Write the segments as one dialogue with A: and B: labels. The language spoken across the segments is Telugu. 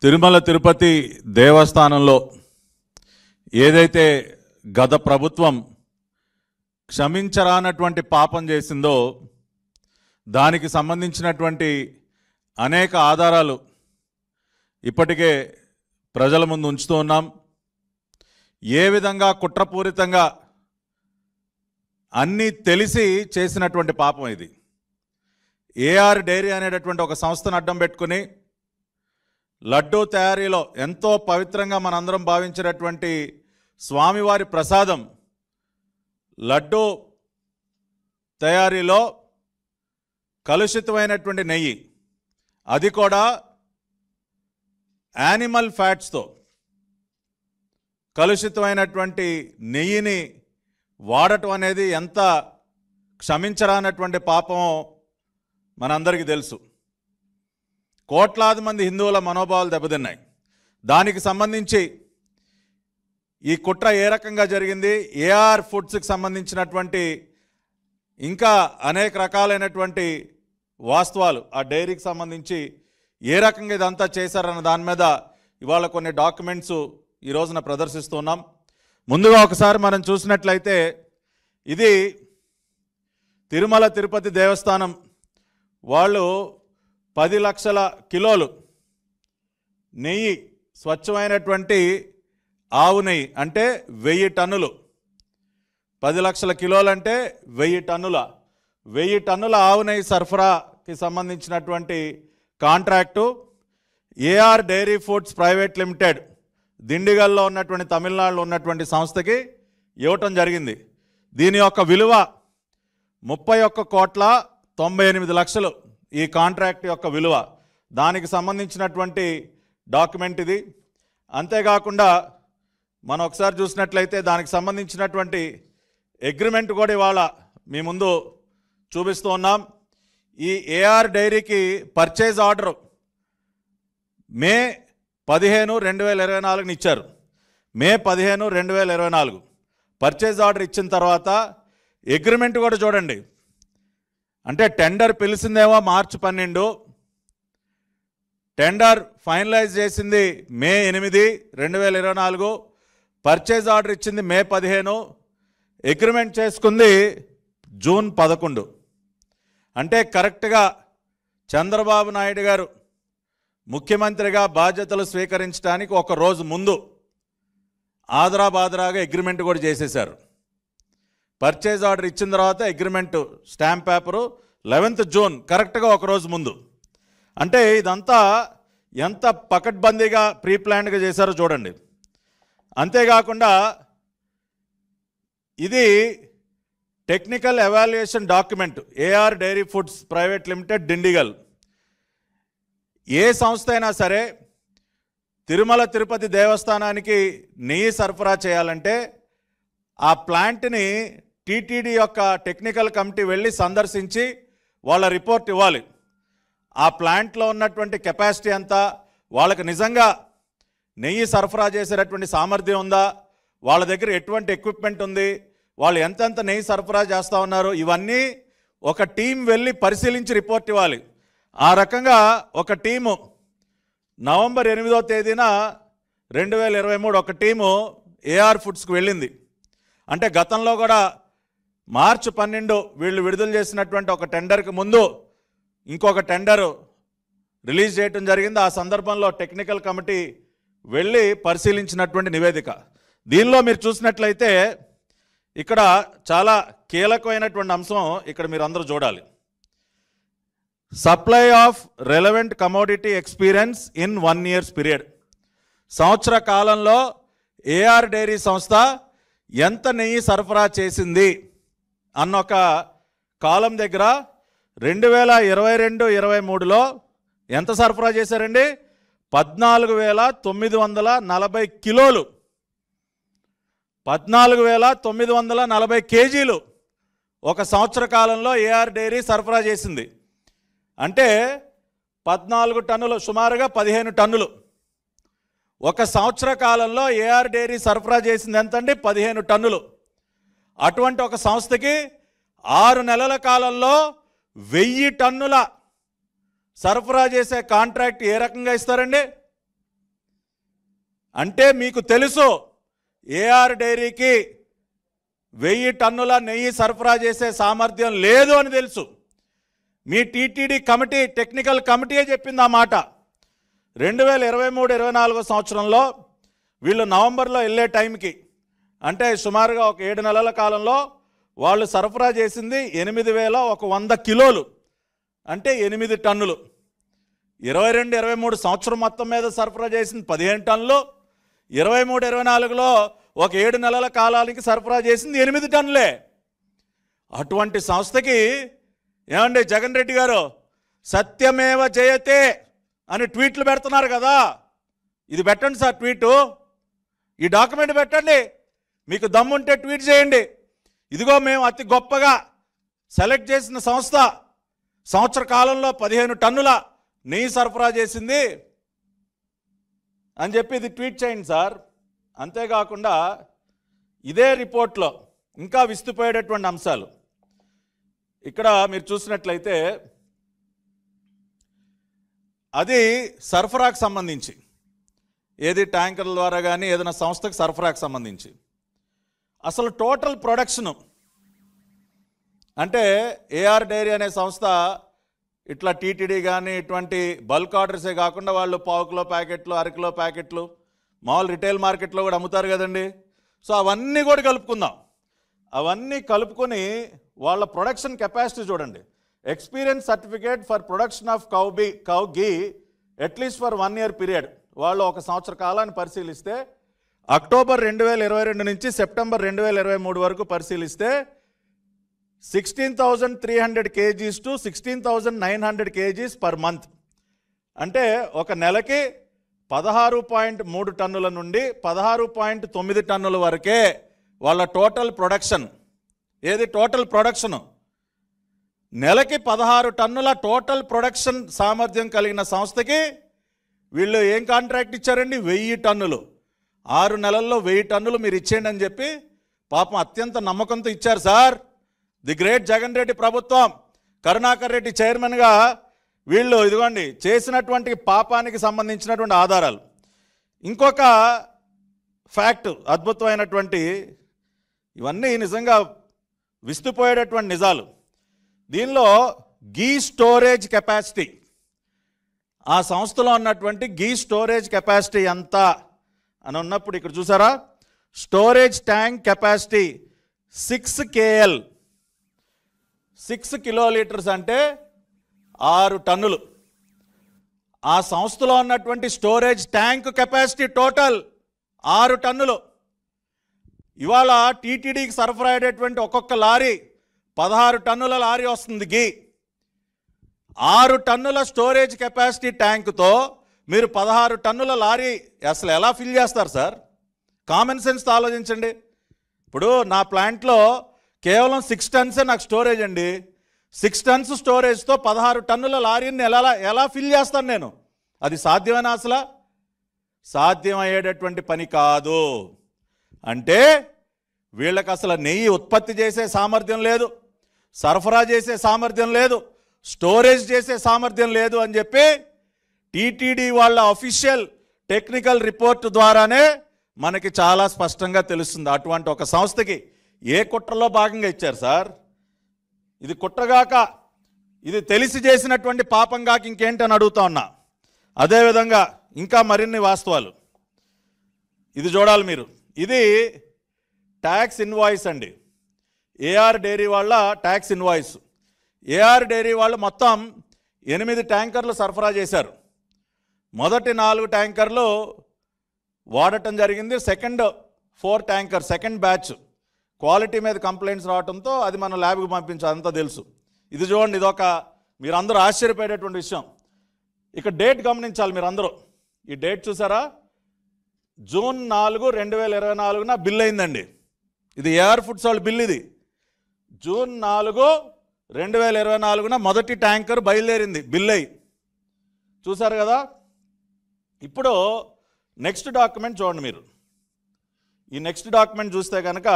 A: తిరుమల తిరుపతి దేవస్థానంలో ఏదైతే గత ప్రభుత్వం క్షమించరానటువంటి పాపం చేసిందో దానికి సంబంధించినటువంటి అనేక ఆధారాలు ఇప్పటికే ప్రజల ముందు ఉంచుతూ ఉన్నాం. ఏ విధంగా కుట్రపూరితంగా అన్నీ తెలిసి చేసినటువంటి పాపం ఇది. ఏఆర్ డైరీ అనేటటువంటి ఒక సంస్థను అడ్డం పెట్టుకుని లడ్డూ తయారీలో ఎంతో పవిత్రంగా మనందరం భావించినటువంటి స్వామివారి ప్రసాదం లడ్డూ తయారీలో కలుషితమైనటువంటి నెయ్యి, అది కూడా యానిమల్ ఫ్యాట్స్తో కలుషితమైనటువంటి నెయ్యిని వాడటం అనేది ఎంత క్షమించరానటువంటి పాపమో మనందరికీ తెలుసు. కోట్లాది మంది హిందువుల మనోభావాలు దెబ్బతిన్నాయి. దానికి సంబంధించి ఈ కుట్ర ఏ రకంగా జరిగింది, ఏఆర్ ఫుడ్స్కి సంబంధించినటువంటి ఇంకా అనేక రకాలైనటువంటి వాస్తవాలు ఆ డైరీకి సంబంధించి ఏ రకంగా ఇదంతా చేశారన్న దాని మీద ఇవాళ కొన్ని డాక్యుమెంట్స్ ఈ రోజున ప్రదర్శిస్తున్నాం. ముందుగా ఒకసారి మనం చూసినట్లయితే ఇది తిరుమల తిరుపతి దేవస్థానం వాళ్ళు 10 లక్షల కిలోలు నెయ్యి, స్వచ్ఛమైనటువంటి ఆవు నెయ్యి అంటే 1000 టన్నులు. 10 లక్షల కిలోలు అంటే 1000 టన్నుల 1000 టన్నుల ఆవు నెయ్యి సరఫరాకి సంబంధించినటువంటి contract A R dairy foods private limited దిండిగల్లో ఉన్నటువంటి తమిళనాడులో ఉన్నటువంటి సంస్థకి ఇవ్వటం జరిగింది. దీని యొక్క విలువ 31,98,00,000 ఈ కాంట్రాక్ట్ యొక్క విలువ. దానికి సంబంధించినటువంటి డాక్యుమెంట్ ఇది. అంతేకాకుండా మనం ఒకసారి చూసినట్లయితే దానికి సంబంధించినటువంటి అగ్రిమెంట్ కూడా ఇవాళ మీ ముందు చూపిస్తూ ఉన్నాం. ఈ ఏఆర్ డైరీకి పర్చేజ్ ఆర్డర్ మే 15, 2024 ఇచ్చారు. మే 15, 2024 పర్చేజ్ ఆర్డర్ ఇచ్చిన తర్వాత అగ్రిమెంట్ కూడా చూడండి. అంటే టెండర్ పిలిచిందేమో మార్చి 12, టెండర్ ఫైనలైజ్ చేసింది మే 8, 2024, పర్చేజ్ ఆర్డర్ ఇచ్చింది మే 15, అగ్రిమెంట్ చేసుకుంది జూన్ 11. అంటే కరెక్ట్గా చంద్రబాబు నాయుడు గారు ముఖ్యమంత్రిగా బాధ్యతలు స్వీకరించడానికి ఒక రోజు ముందు ఆదరాబాదరాగా అగ్రిమెంట్ కూడా చేసేశారు. పర్చేజ్ ఆర్డర్ ఇచ్చిన తర్వాత agreement stamp paper 11th June, కరెక్ట్గా ఒక రోజు ముందు. అంటే ఇదంతా ఎంత పకడ్బందీగా ప్రీ ప్లాన్డ్గా చేశారో చూడండి. అంతేకాకుండా ఇది technical evaluation document A R dairy foods private limited Dindigul. ఏ సంస్థ అయినా సరే తిరుమల తిరుపతి దేవస్థానానికి నెయ్యి సరఫరా చేయాలంటే ఆ ప్లాంట్ని టీటీడీ యొక్క టెక్నికల్ కమిటీ వెళ్ళి సందర్శించి వాళ్ళ రిపోర్ట్ ఇవ్వాలి. ఆ ప్లాంట్లో ఉన్నటువంటి కెపాసిటీ ఎంత, వాళ్ళకి నిజంగా నెయ్యి సరఫరా చేసేటటువంటి సామర్థ్యం ఉందా, వాళ్ళ దగ్గర ఎటువంటి ఎక్విప్మెంట్ ఉంది, వాళ్ళు ఎంతెంత నెయ్యి సరఫరా చేస్తూ ఉన్నారు, ఇవన్నీ ఒక టీం వెళ్ళి పరిశీలించి రిపోర్ట్ ఇవ్వాలి. ఆ రకంగా ఒక టీము నవంబర్ 8వ తేదీన 2023 ఒక టీము ఏఆర్ ఫుడ్స్కి వెళ్ళింది. అంటే గతంలో కూడా మార్చి 12 వీళ్ళు విడుదల చేసినటువంటి ఒక టెండర్కి ముందు ఇంకొక టెండరు రిలీజ్ చేయడం జరిగింది. ఆ సందర్భంలో టెక్నికల్ కమిటీ వెళ్ళి పరిశీలించినటువంటి నివేదిక. దీనిలో మీరు చూసినట్లయితే ఇక్కడ చాలా కీలకమైనటువంటి అంశం ఇక్కడ మీరు అందరూ చూడాలి. Supply of relevant commodity experience in 1 year period. సంవత్సర కాలంలో ఏఆర్ డైరీ సంస్థ ఎంత నెయ్యి సరఫరా చేసింది అన్న ఒక కాలం దగ్గర 2022-23లో ఎంత సరఫరా చేశారండి? 14,940 కిలోలు, 14,940 కేజీలు ఒక సంవత్సర కాలంలో ఏఆర్ డైరీ సరఫరా చేసింది. అంటే 14 టన్నులు, సుమారుగా 15 టన్నులు. ఒక సంవత్సర కాలంలో ఏఆర్ డైరీ సరఫరా చేసింది ఎంతండి? 15 టన్నులు. అటువంటి ఒక సంస్థకి 6 నెలల కాలంలో 1000 టన్నుల సరఫరా చేసే కాంట్రాక్ట్ ఏ రకంగా ఇస్తారండి? అంటే మీకు తెలుసు ఏఆర్ డైరీకి 1000 టన్నుల నెయ్యి సరఫరా చేసే సామర్థ్యం లేదు అని తెలుసు. మీ టీటీడీ కమిటీ, టెక్నికల్ కమిటీయే చెప్పింది ఆ మాట. 2023-24 సంవత్సరంలో వీళ్ళు నవంబర్లో వెళ్ళే టైంకి, అంటే సుమారుగా ఒక 7 నెలల కాలంలో వాళ్ళు సరఫరా చేసింది 8100 కిలోలు, అంటే 8 టన్నులు. 22-23 సంవత్సరం మొత్తం మీద సరఫరా చేసింది 15 టన్నులు. 23-24లో ఒక 7 నెలల కాలానికి సరఫరా చేసింది 8 టన్నులే. అటువంటి సంస్థకి ఏమండి జగన్ రెడ్డి గారు సత్యమేవ జయతే అని ట్వీట్లు పెడుతున్నారు కదా, ఇది పెట్టండి సార్ ట్వీటు, ఈ డాక్యుమెంట్ పెట్టండి, మీకు దమ్ముంటే ట్వీట్ చేయండి. ఇదిగో మేము అతి గొప్పగా సెలెక్ట్ చేసిన సంస్థ సంవత్సర కాలంలో 15 టన్నుల నెయ్యి సరఫరా చేసింది అని చెప్పి ఇది ట్వీట్ చేయండి సార్. అంతేకాకుండా ఇదే రిపోర్ట్లో ఇంకా విస్తుపోయేటటువంటి అంశాలు ఇక్కడ మీరు చూసినట్లయితే, అది సరఫరాకు సంబంధించి, ఏది ట్యాంకర్ల ద్వారా కానీ ఏదైనా సంస్థకు సరఫరాకు సంబంధించి అసలు టోటల్ ప్రొడక్షను, అంటే ఏఆర్ డైరీ అనే సంస్థ ఇట్లా టీటీడీ కానీ ఇటువంటి బల్క్ ఆర్డర్సే కాకుండా వాళ్ళు 1/4 కిలో ప్యాకెట్లు, 1/2 కిలో ప్యాకెట్లు మామూలు రిటైల్ మార్కెట్లో కూడా అమ్ముతారు కదండి. సో అవన్నీ కూడా కలుపుకుందాం. అవన్నీ కలుపుకొని వాళ్ళ ప్రొడక్షన్ కెపాసిటీ చూడండి. Experience certificate for production of cow ghee at least for 1 year period. వాళ్ళు ఒక సంవత్సర కాలాన్ని పరిశీలిస్తే అక్టోబర్ 2022 నుంచి సెప్టెంబర్ 2023 వరకు పరిశీలిస్తే 16,300 kgs to 16,900 kgs per month. అంటే ఒక నెలకి 16.3 టన్నుల నుండి 16.9 టన్నుల వరకే వాళ్ళ టోటల్ ప్రొడక్షన్. ఏది టోటల్ ప్రొడక్షను? నెలకి 16 టన్నుల టోటల్ ప్రొడక్షన్ సామర్థ్యం కలిగిన సంస్థకి వీళ్ళు ఏం కాంట్రాక్ట్ ఇచ్చారండి? 1000 టన్నులు. 6 నెలల్లో 1000 టన్నులు మీరు ఇచ్చేయండి అని చెప్పి పాపం అత్యంత నమ్మకంతో ఇచ్చారు sir. The great Jagan Reddy ప్రభుత్వం, కరుణాకర్ రెడ్డి చైర్మన్గా వీళ్ళు ఇదిగోండి చేసినటువంటి పాపానికి సంబంధించినటువంటి ఆధారాలు. ఇంకొక ఫ్యాక్ట్, అద్భుతమైనటువంటి, ఇవన్నీ నిజంగా విస్తుపోయేటటువంటి నిజాలు. దీనిలో గీ స్టోరేజ్ కెపాసిటీ, ఆ సంస్థలో ఉన్నటువంటి గీ స్టోరేజ్ కెపాసిటీ ఎంత అని ఉన్నప్పుడు ఇక్కడ చూసారా, storage tank capacity 6 KL, 6 kilolitres అంటే 6 టన్నులు. ఆ సంస్థలో ఉన్నటువంటి స్టోరేజ్ ట్యాంక్ కెపాసిటీ టోటల్ 6 టన్నులు. ఇవాళ టీటీడీకి సరఫరా అయ్యేటువంటి ఒక్కొక్క లారీ 16 టన్నుల లారీ వస్తుంది గీ. 6 టన్నుల స్టోరేజ్ కెపాసిటీ ట్యాంకుతో మీరు 16 టన్నుల లారీ అసలు ఎలా ఫిల్ చేస్తారు సార్? కామన్ సెన్స్తో ఆలోచించండి. ఇప్పుడు నా ప్లాంట్లో కేవలం 6 టన్సే నాకు స్టోరేజ్ అండి. 6 టన్స్ స్టోరేజ్తో 16 టన్నుల లారీని ఎలా ఫిల్ చేస్తాను నేను? అది సాధ్యమేనా? అసలు సాధ్యమయ్యేటటువంటి పని కాదు. అంటే వీళ్ళకి అసలు నెయ్యి ఉత్పత్తి చేసే సామర్థ్యం లేదు, సరఫరా చేసే సామర్థ్యం లేదు, స్టోరేజ్ చేసే సామర్థ్యం లేదు అని చెప్పి టీటీడీ వాళ్ళ అఫీషియల్ టెక్నికల్ రిపోర్ట్ ద్వారానే మనకి చాలా స్పష్టంగా తెలుస్తుంది. అటువంటి ఒక సంస్థకి ఏ కుట్రలో భాగంగా ఇచ్చారు సార్? ఇది కుట్రగాక, ఇది తెలిసి చేసినటువంటి పాపం కాక ఇంకేంటని అడుగుతా ఉన్నా. అదేవిధంగా ఇంకా మరిన్ని వాస్తవాలు ఇది చూడాలి మీరు. ఇది ట్యాక్స్ ఇన్వాయిస్ అండి, ఏఆర్ డైరీ వాళ్ళ ట్యాక్స్ ఇన్వాయిస్. ఏఆర్ డైరీ వాళ్ళు మొత్తం 8 ట్యాంకర్లు సరఫరా చేశారు. మొదటి 4 ట్యాంకర్లు వాడటం జరిగింది. Second 4 tanker second batch quality మీద కంప్లైంట్స్ రావడంతో అది మనం ల్యాబ్కి పంపించాలి, అంతా తెలుసు. ఇది చూడండి, ఇదొక మీరందరూ ఆశ్చర్యపోయేటటువంటి విషయం. ఇక డేట్ గమనించాలి మీరందరూ. ఈ డేట్ చూసారా? జూన్ 4, 2024 బిల్ అయిందండి. ఇది ఏఆర్ ఫుడ్స్ వాళ్ళ బిల్. ఇది జూన్ 4, 2024 మొదటి ట్యాంకర్ బయలుదేరింది బిల్ అయ్యి. చూసారు కదా? ఇప్పుడు నెక్స్ట్ డాక్యుమెంట్ చూడండి మీరు. ఈ నెక్స్ట్ డాక్యుమెంట్ చూస్తే కనుక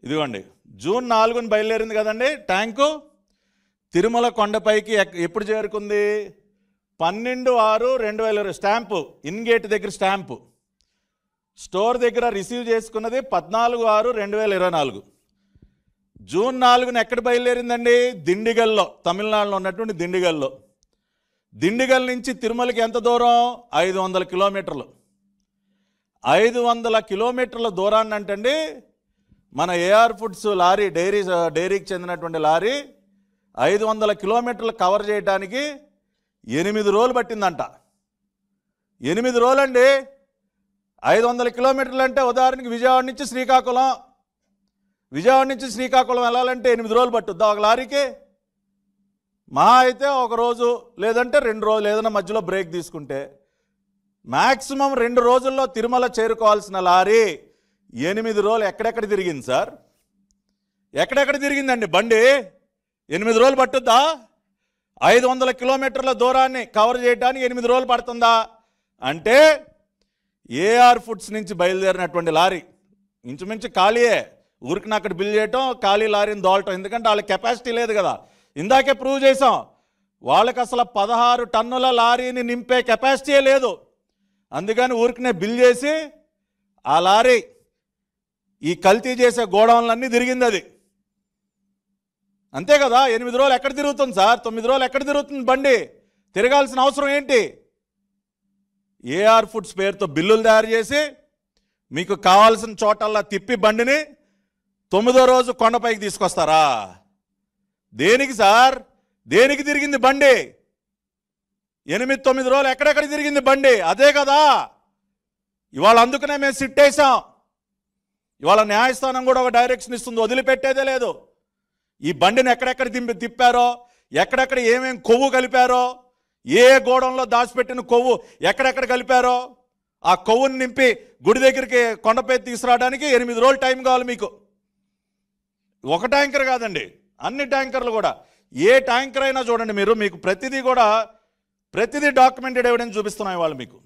A: ఇదిగోండి, జూన్ 4 బయలుదేరింది కదండి ట్యాంకు. తిరుమల కొండపైకి ఎప్పుడు చేరుకుంది? 12/6/2020 స్టాంపు, ఇన్గేట్ దగ్గర స్టాంపు. స్టోర్ దగ్గర రిసీవ్ చేసుకున్నది 14/6/2024. జూన్ 4న ఎక్కడ బయలుదేరిందండి? దిండిగల్లో, తమిళనాడులో ఉన్నటువంటి దిండిగల్లో. దిండిగల్ నుంచి తిరుమలకి ఎంత దూరం? 500 కిలోమీటర్లు. 500 కిలోమీటర్ల దూరాన్ని అంటండి మన ఏఆర్ ఫుడ్స్ లారీ, డైరీకి చెందినటువంటి లారీ 500 కిలోమీటర్లు కవర్ చేయడానికి 8 రోజులు పట్టిందంట. 8 రోజులండి. 500 కిలోమీటర్లు అంటే ఉదాహరణకి విజయవాడ నుంచి శ్రీకాకుళం వెళ్ళాలంటే 8 రోజులు పట్టుద్దా ఒక లారీకి? మహా అయితే ఒక రోజు లేదంటే 2 రోజులు, ఏదైనా మధ్యలో బ్రేక్ తీసుకుంటే మ్యాక్సిమం 2 రోజుల్లో తిరుమల చేరుకోవాల్సిన లారీ 8 రోజులు ఎక్కడెక్కడ తిరిగింది సార్? ఎక్కడెక్కడ తిరిగిందండి బండి? 8 రోజులు పట్టుద్దా? 500 కిలోమీటర్ల దూరాన్ని కవర్ చేయడానికి 8 రోజులు పడుతుందా? అంటే ఏఆర్ ఫుడ్స్ నుంచి బయలుదేరినటువంటి లారీ ఇంచుమించు ఖాళీయే. ఊరికి అక్కడ బిల్ చేయటం, ఖాళీ లారీని దోలటం. ఎందుకంటే వాళ్ళకి కెపాసిటీ లేదు కదా. ఇందాకే ప్రూవ్ చేసాం, వాళ్ళకి అసలు 16 టన్నుల లారీని నింపే కెపాసిటీయే లేదు. అందుకని ఊరికినే బిల్ చేసి ఆ లారీ ఈ కల్తీ చేసే గోడౌన్లన్నీ తిరిగింది. అది అంతే కదా. 8 రోజులు ఎక్కడ తిరుగుతుంది సార్? 9 రోజులు ఎక్కడ తిరుగుతుంది బండి? తిరగాల్సిన అవసరం ఏంటి? ఏఆర్ ఫుడ్స్ పేరుతో బిల్లులు తయారు చేసి మీకు కావాల్సిన చోటల్లా తిప్పి బండిని 9వ రోజు కొండపైకి తీసుకొస్తారా? దేనికి సార్? దేనికి తిరిగింది బండి? 8-9 రోజులు ఎక్కడెక్కడ తిరిగింది బండి? అదే కదా. ఇవాళ అందుకనే మేము సిట్ వేసాం. ఇవాళ న్యాయస్థానం కూడా ఒక డైరెక్షన్ ఇస్తుంది, వదిలిపెట్టేదే లేదు. ఈ బండిని ఎక్కడెక్కడ తిప్పారో, ఎక్కడెక్కడ ఏమేం కొవ్వు కలిపారో, ఏ గోడంలో దాచిపెట్టిన కొవ్వు ఎక్కడెక్కడ కలిపారో ఆ కొవ్వుని నింపి గుడి దగ్గరికి కొండపై తీసుకురావడానికి 8 రోజులు టైం కావాలి మీకు. ఒక ట్యాంకర్ కాదండి, అన్ని ట్యాంకర్లు కూడా. ఏ ట్యాంకర్ అయినా చూడండి మీరు, మీకు ప్రతిదీ డాక్యుమెంటెడ్ ఎవిడెన్స్ చూపిస్తున్నాయి వాళ్ళు మీకు.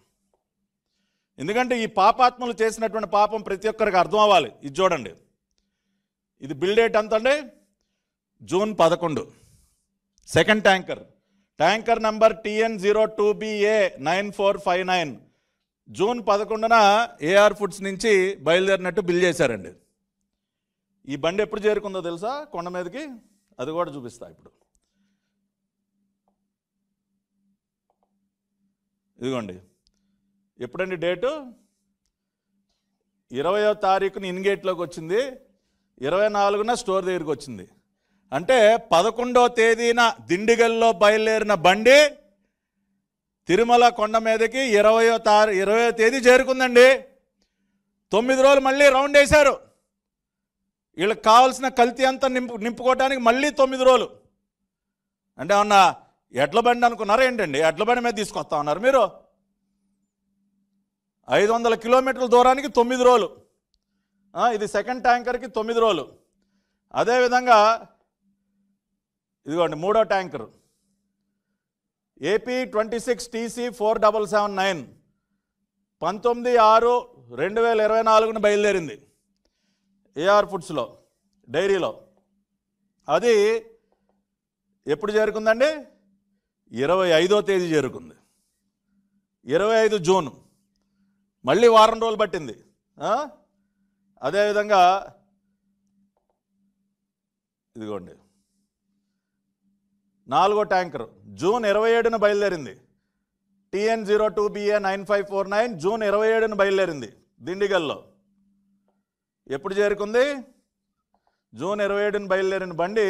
A: ఎందుకంటే ఈ పాపాత్ములు చేసినటువంటి పాపం ప్రతి ఒక్కరికి అర్థం అవ్వాలి. ఇది చూడండి, ఇది బిల్ డేట్ ఎంత అండి? June 11. Second tanker number TN02BA9459 June 11న ఏఆర్ ఫుడ్స్ నుంచి బయలుదేరినట్టు బిల్ చేశారండి. ఈ బండి ఎప్పుడు చేరుకుందో తెలుసా కొండ మీదకి? అది కూడా చూపిస్తా ఇప్పుడు. ఇదిగోండి, ఎప్పుడండి డేటు? 20వ తారీఖున ఇన్గేట్లోకి వచ్చింది, 24న స్టోర్ దగ్గరికి వచ్చింది. అంటే 11వ తేదీన దిండిగల్లో బయలుదేరిన బండి తిరుమల కొండ మీదకి 20వ తేదీ చేరుకుందండి. 9 రోజులు మళ్ళీ రౌండ్ వేశారు. వీళ్ళకి కావాల్సిన కల్తీ అంతా నింపుకోవడానికి మళ్ళీ 9 రోజులు. అంటే ఏమన్నా ఎడ్ల బండి అనుకున్నారా ఏంటండి? ఎడ్ల బండి మీద తీసుకొస్తా ఉన్నారు మీరు. 500 కిలోమీటర్ల దూరానికి 9 రోజులు. ఇది సెకండ్ ట్యాంకర్కి 9 రోజులు. అదేవిధంగా ఇదిగోండి మూడో ట్యాంకరు AP26TC4779 19/6/2024 బయలుదేరింది ఏఆర్ ఫుడ్స్లో, డైరీలో. అది ఎప్పుడు చేరుకుందండి? 25వ తేదీ చేరుకుంది. 25 జూన్, మళ్ళీ వారం రోజులు పట్టింది. అదేవిధంగా ఇదిగోండి నాలుగో ట్యాంకర్ జూన్ 27న బయలుదేరింది. TN02BA9549 జూన్ 27న బయలుదేరింది దిండిగల్లో. ఎప్పుడు చేరుకుంది? జూన్ 27న బయలుదేరిన బండి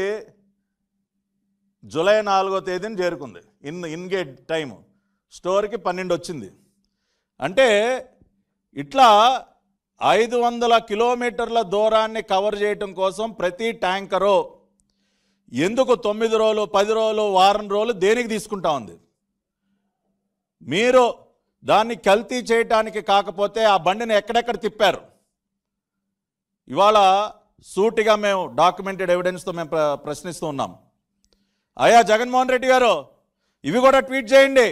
A: జూలై 4వ తేదీన చేరుకుంది. ఇన్గేట్ టైము స్టోర్కి 12 వచ్చింది. అంటే ఇట్లా 500 కిలోమీటర్ల దూరాన్ని కవర్ చేయటం కోసం ప్రతి ట్యాంకరు ఎందుకు 9 రోజులు, 10 రోజులు, వారం రోజులు దేనికి తీసుకుంటా ఉంది? మీరు దాన్ని కల్తీ చేయటానికి కాకపోతే ఆ బండిని ఎక్కడెక్కడ తిప్పారు? ఇవాళ సూటిగా మేము డాక్యుమెంటెడ్ ఎవిడెన్స్తో మేము ప్రశ్నిస్తూ ఉన్నాం. అయ్యా జగన్మోహన్ రెడ్డి గారు, ఇవి కూడా ట్వీట్ చేయండి,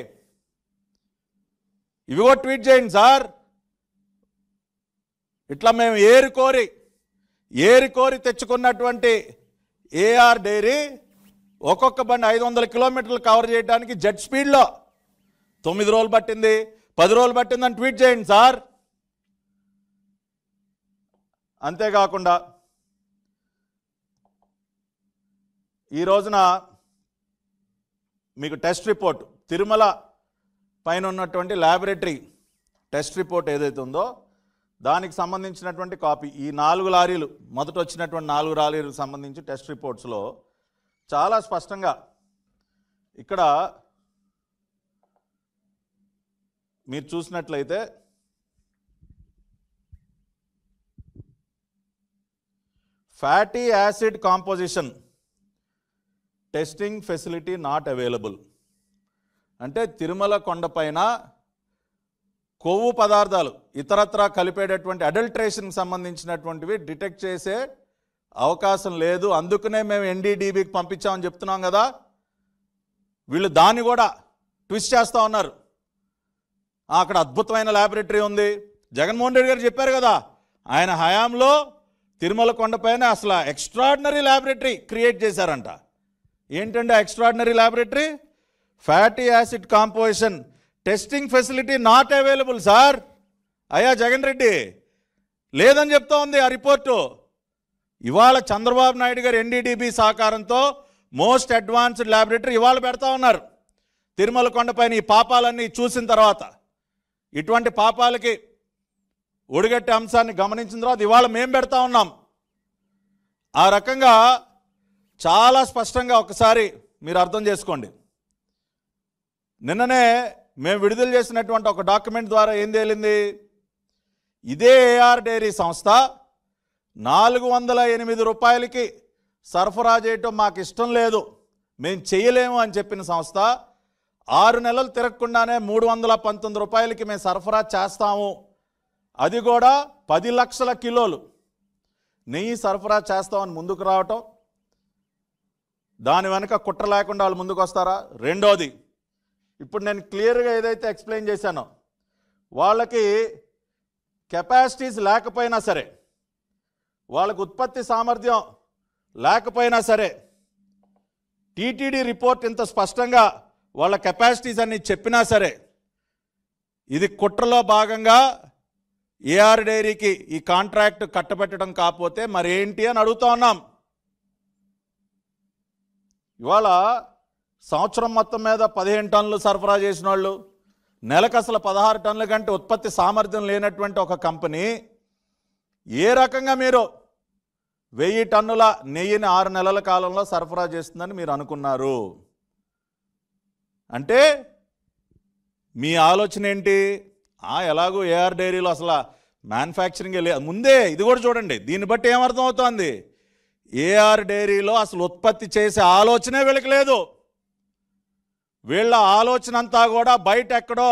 A: సార్. ఇట్లా మేము ఏరి కోరి తెచ్చుకున్నటువంటి ఏఆర్ డైరీ ఒక్కొక్క బండి 500 కిలోమీటర్లు కవర్ చేయడానికి జెట్ స్పీడ్లో 9 రోజులు పట్టింది, 10 రోజులు పట్టిందని ట్వీట్ చేయండి సార్. అంతేకాకుండా ఈ రోజున మీకు టెస్ట్ రిపోర్ట్, తిరుమల పైన ఉన్నటువంటి ల్యాబొరేటరీ టెస్ట్ రిపోర్ట్ ఏదైతే ఉందో దానికి సంబంధించినటువంటి కాపీ, ఈ 4 లారీలు మొదట వచ్చినటువంటి 4 లారీలకు సంబంధించి టెస్ట్ రిపోర్ట్స్లో చాలా స్పష్టంగా ఇక్కడ మీరు చూసినట్లయితే fatty acid composition testing facility not available. అంటే తిరుమల కొండపైన కొవ్వు పదార్థాలు ఇతరత్రా కలిపేటటువంటి అడల్ట్రేషన్కి సంబంధించినటువంటివి డిటెక్ట్ చేసే అవకాశం లేదు, అందుకనే మేము ఎన్డీడీబీకి పంపించామని చెప్తున్నాం కదా. వీళ్ళు దాన్ని కూడా ట్విస్ట్ చేస్తూ ఉన్నారు. అక్కడ అద్భుతమైన ల్యాబొరేటరీ ఉంది, జగన్మోహన్ రెడ్డి గారు చెప్పారు కదా, ఆయన హయాంలో తిరుమల కొండపైన అసలు ఎక్స్ట్రాడినరీ ల్యాబొరేటరీ క్రియేట్ చేశారంట. ఏంటంటే extraordinary laboratory? Fatty acid composition testing facility not available sir. అయ్యా జగన్ రెడ్డి, లేదని చెప్తా ఉంది ఆ రిపోర్టు. ఇవాళ చంద్రబాబు నాయుడు గారు ఎన్డీడీబీ సహకారంతో మోస్ట్ అడ్వాన్స్డ్ ల్యాబొరేటరీ ఇవాళ పెడతా ఉన్నారు. తిరుమల కొండపైన ఈ పాపాలన్నీ చూసిన తర్వాత, ఇటువంటి పాపాలకి ఒడిగట్టే అంశాన్ని గమనించిన తర్వాత ఇవాళ మేము పెడతా ఉన్నాం. ఆ రకంగా చాలా స్పష్టంగా ఒకసారి మీరు అర్థం చేసుకోండి. నిన్ననే మేము విడుదల చేసినటువంటి ఒక డాక్యుమెంట్ ద్వారా ఏం తేలింది? ఇదే ఏఆర్ డైరీ సంస్థ 408 రూపాయలకి సరఫరా చేయటం మాకు ఇష్టం లేదు, మేము చేయలేము అని చెప్పిన సంస్థ 6 నెలలు తిరగకుండానే 319 రూపాయలకి మేము సరఫరా చేస్తాము, అది కూడా 10 లక్షల కిలోలు నెయ్యి సరఫరా చేస్తామని ముందుకు రావటం, దాని వెనక కుట్ర లేకుండా వాళ్ళు ముందుకు వస్తారా? రెండోది, ఇప్పుడు నేను క్లియర్గా ఏదైతే ఎక్స్ప్లెయిన్ చేశానో, వాళ్ళకి కెపాసిటీస్ లేకపోయినా సరే, వాళ్ళకు ఉత్పత్తి సామర్థ్యం లేకపోయినా సరే, టీటీడీ రిపోర్ట్ ఇంత స్పష్టంగా వాళ్ళ కెపాసిటీస్ అన్ని చెప్పినా సరే, ఇది కుట్రలో భాగంగా ఏఆర్ డైరీకి ఈ కాంట్రాక్ట్ కట్టబెట్టడం కాకపోతే మరేంటి అని అడుగుతా ఉన్నాం. ఇవాళ సంవత్సరం మొత్తం మీద 15 టన్నులు సరఫరా చేసిన వాళ్ళు, నెలకు అసలు 16 టన్నుల కంటే ఉత్పత్తి సామర్థ్యం లేనటువంటి ఒక కంపెనీ ఏ రకంగా మీరు 1000 టన్నుల నెయ్యిని 6 నెలల కాలంలో సరఫరా చేస్తుందని మీరు అనుకున్నారు? అంటే మీ ఆలోచన ఏంటి? ఎలాగో ఏఆర్ డైరీలో అసలు మ్యానుఫ్యాక్చరింగే లేదు. ముందే ఇది కూడా చూడండి, దీన్ని బట్టి ఏమర్థం అవుతోంది? ఏఆర్ డైరీలో అసలు ఉత్పత్తి చేసే ఆలోచనే వీళ్ళకి లేదు. వీళ్ళ ఆలోచన అంతా కూడా బయట ఎక్కడో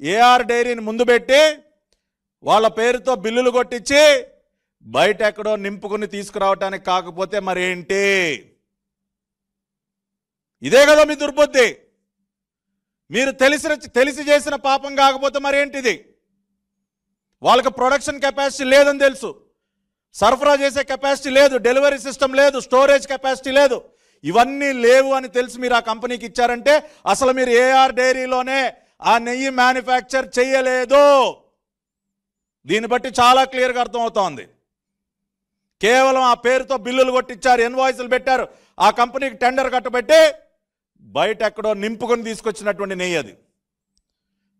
A: ఏఆర్ డైరీని ముందు పెట్టి వాళ్ళ పేరుతో బిల్లులు కొట్టించి బయట ఎక్కడో నింపుకుని తీసుకురావటానికి కాకపోతే మరేంటి? ఇదే కదా మీ దుర్బుద్ధి. మీరు తెలిసి చేసిన పాపం కాకపోతే మరేంటిది? వాళ్ళకి ప్రొడక్షన్ కెపాసిటీ లేదని తెలుసు, సరఫరా చేసే కెపాసిటీ లేదు, డెలివరీ సిస్టమ్ లేదు, స్టోరేజ్ కెపాసిటీ లేదు, ఇవన్నీ లేవు అని తెలిసి మీరు ఆ కంపెనీకి ఇచ్చారంటే అసలు మీరు ఏఆర్ డైరీలోనే ఆ నెయ్యి మ్యానుఫ్యాక్చర్ చేయలేదు. దీన్ని బట్టి చాలా క్లియర్గా అర్థమవుతోంది. కేవలం ఆ పేరుతో బిల్లులు కొట్టించారు, ఇన్వాయిస్లు పెట్టారు, ఆ కంపెనీకి టెండర్ కట్టబెట్టి బయట ఎక్కడో నింపుకొని తీసుకొచ్చినటువంటి నెయ్యి అది.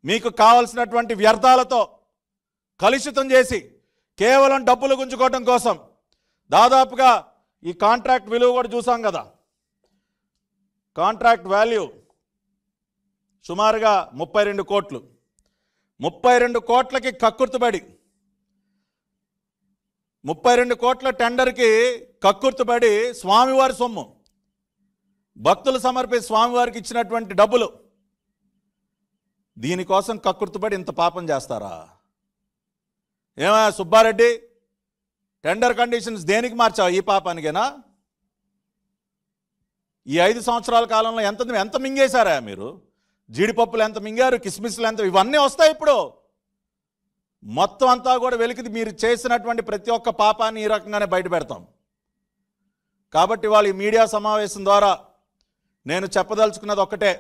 A: మీకు కావలసినటువంటి వ్యర్థాలతో కలుషితం చేసి కేవలం డబ్బులు గుంజుకోవడం కోసం దాదాపుగా ఈ కాంట్రాక్ట్ విలువ కూడా చూసాం కదా, కాంట్రాక్ట్ వాల్యూ సుమారుగా 32 కోట్లు. 32 కోట్లకి కక్కుర్తుబడి 32 కోట్ల టెండర్కి కక్కుర్తుబడి స్వామివారి సొమ్ము, భక్తులు సమర్పించి స్వామివారికి ఇచ్చినటువంటి డబ్బులు, దీనికోసం కక్కుర్తుబడి ఇంత పాపం చేస్తారా? ఏమయ్యా సుబ్బారెడ్డి, టెండర్ కండిషన్స్ దేనికి మార్చావు? ఈ పాపానికేనా? ఈ 5 సంవత్సరాల కాలంలో ఎంత మింగేశారా మీరు? జీడిపప్పులు ఎంత మింగారు, కిస్మిస్లు ఎంత, ఇవన్నీ వస్తాయి ఇప్పుడు. మొత్తం అంతా కూడా వెలికి మీరు చేసినటువంటి ప్రతి ఒక్క పాపాన్ని ఈ రకంగానే బయట పెడతాం. కాబట్టి వాళ్ళు ఈ మీడియా సమావేశం ద్వారా నేను చెప్పదలుచుకున్నది ఒక్కటే,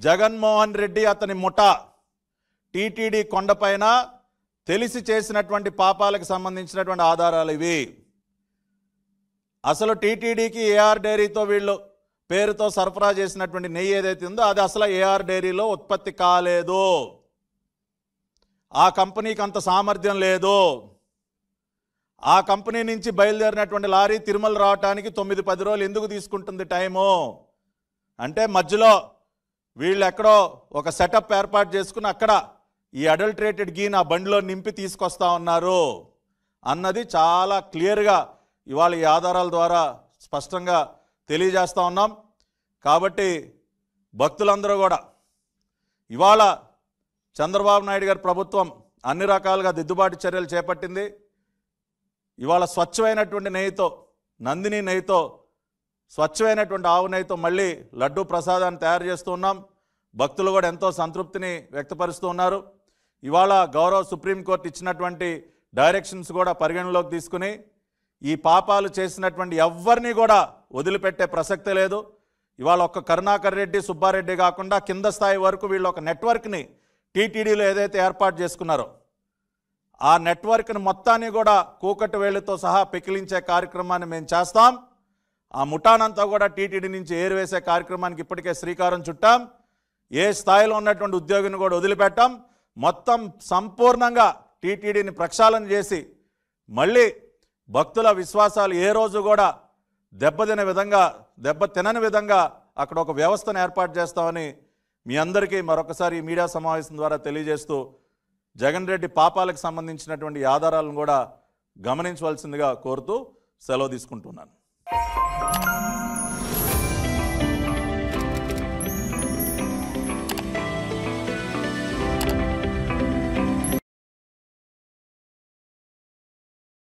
A: జగన్మోహన్ రెడ్డి అతని ముఠా టీటీడీ కొండపైన తెలిసి చేసినటువంటి పాపాలకు సంబంధించినటువంటి ఆధారాలు ఇవి. అసలు టీటీడీకి ఏఆర్ డైరీతో వీళ్ళు పేరుతో సరఫరా చేసినటువంటి నెయ్యి ఏదైతే ఉందో అది అసలు ఏఆర్ డైరీలో ఉత్పత్తి కాలేదు. ఆ కంపెనీకి అంత సామర్థ్యం లేదు. ఆ కంపెనీ నుంచి బయలుదేరినటువంటి లారీ తిరుమల రావడానికి 9-10 రోజులు ఎందుకు తీసుకుంటుంది టైము అంటే మధ్యలో వీళ్ళు ఎక్కడో ఒక సెటప్ ఏర్పాటు చేసుకుని అక్కడ ఈ అడల్టరేటెడ్ గీని ఆ బండిలో నింపి తీసుకొస్తా ఉన్నారు అన్నది చాలా క్లియర్గా ఇవాళ ఈ ఆధారాల ద్వారా స్పష్టంగా తెలియజేస్తూ ఉన్నాం. కాబట్టి భక్తులందరూ కూడా ఇవాళ చంద్రబాబు నాయుడు గారి ప్రభుత్వం అన్ని రకాలుగా దిద్దుబాటు చర్యలు చేపట్టింది. ఇవాళ స్వచ్ఛమైనటువంటి నెయ్యితో, నందిని నెయ్యితో, స్వచ్ఛమైనటువంటి ఆవు నెయ్యితో మళ్ళీ లడ్డూ ప్రసాదాన్ని తయారు చేస్తూ ఉన్నాం. భక్తులు కూడా ఎంతో సంతృప్తిని వ్యక్తపరుస్తూ ఉన్నారు. ఇవాళ గౌరవ సుప్రీంకోర్టు ఇచ్చినటువంటి డైరెక్షన్స్ కూడా పరిగణలోకి తీసుకుని ఈ పాపాలు చేసినటువంటి ఎవరిని కూడా వదిలిపెట్టే ప్రసక్తే లేదు. ఇవాళ ఒక్క కరుణాకర్ రెడ్డి, సుబ్బారెడ్డి కాకుండా కింద స్థాయి వరకు వీళ్ళు ఒక నెట్వర్క్ని టీటీడీలో ఏదైతే ఏర్పాటు చేసుకున్నారో ఆ నెట్వర్క్ని మొత్తాన్ని కూడా కూకట్టు వేళ్ళతో సహా పెకిలించే కార్యక్రమాన్ని మేము చేస్తాం. ఆ ముఠానంతా కూడా టీటీడీ నుంచి ఏరివేసే కార్యక్రమానికి ఇప్పటికే శ్రీకారం చుట్టాం. ఏ స్థాయిలో ఉన్నటువంటి ఉద్యోగిని కూడా వదిలిపెట్టాం. మొత్తం సంపూర్ణంగా టీటీడీని ప్రక్షాళన చేసి మళ్ళీ భక్తుల విశ్వాసాలు ఏ రోజు కూడా దెబ్బతినని విధంగా అక్కడ ఒక వ్యవస్థను ఏర్పాటు చేస్తామని మీ అందరికీ మరొకసారి ఈ మీడియా సమావేశం ద్వారా తెలియజేస్తూ జగన్ రెడ్డి పాపాలకు సంబంధించినటువంటి ఆధారాలను కూడా గమనించవలసిందిగా కోరుతూ సెలవు తీసుకుంటున్నాను.